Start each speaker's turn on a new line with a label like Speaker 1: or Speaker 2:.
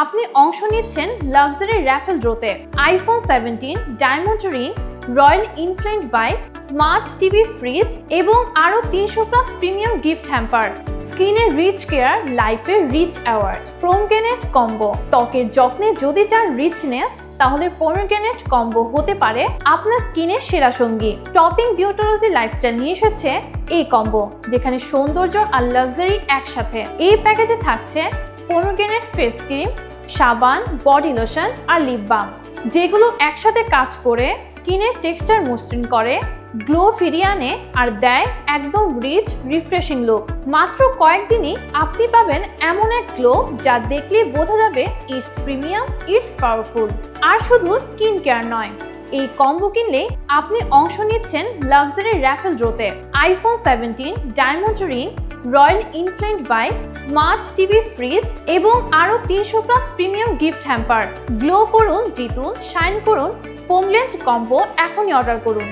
Speaker 1: আপনি অংশ নিচ্ছেন লাক্সারি র্যাফেল ড্রোতে iPhone 17 diamond ring, Royal Enfield bike, smart TV, fridge এবং আরো 300+ প্রিমিয়াম গিফট হ্যাম্পার। স্কিনের রিচ কেয়ার, লাইফের রিচ অ্যাওয়ার্ড। Pomegranate combo. ত্বকের যত্নে যদি চান রিচনেস, তাহলে পোমগ্রেনেট কম্বো হতে পারে আপনার স্কিনের সেরা সঙ্গী। টপিং বিউটোলজি লাইফস্টাইল নিয়ে এসেছে এই কম্বো, যেখানে সৌন্দর্য আর লাক্সারি একসাথে। এই প্যাকেজে থাকছে পোমগ্রেনেট ফেস ক্রিম, সাবান, বডি লোশন আর লিপ বাম, যেগুলো একসাথে কাজ করে স্কিনের টেক্সচার মসৃণ করে, গ্লো ফিরিয়ে আনে আর দেয় একদম রিচ রিফ্রেশিং লুক। মাত্র কয়েকদিনই আপনি পাবেন এমন এক গ্লো যা দেখলেই বোঝা যাবে ইটস প্রিমিয়াম, ইটস পাওয়ারফুল। আর শুধু স্কিন কেয়ার নয়, এই কম্বো কিনলে আপনি অংশ নিচ্ছেন লাক্সারি র্যাফেল ড্রোতে iPhone 17 diamond ring, Royal Enfield bike, smart TV, fridge এবং আরো 300+ প্রিমিয়াম গিফট হ্যাম্পার। গ্লো করুন, জিতুন, শাইন করুন। পোমগ্রেনেট কম্বো এখনই অর্ডার করুন।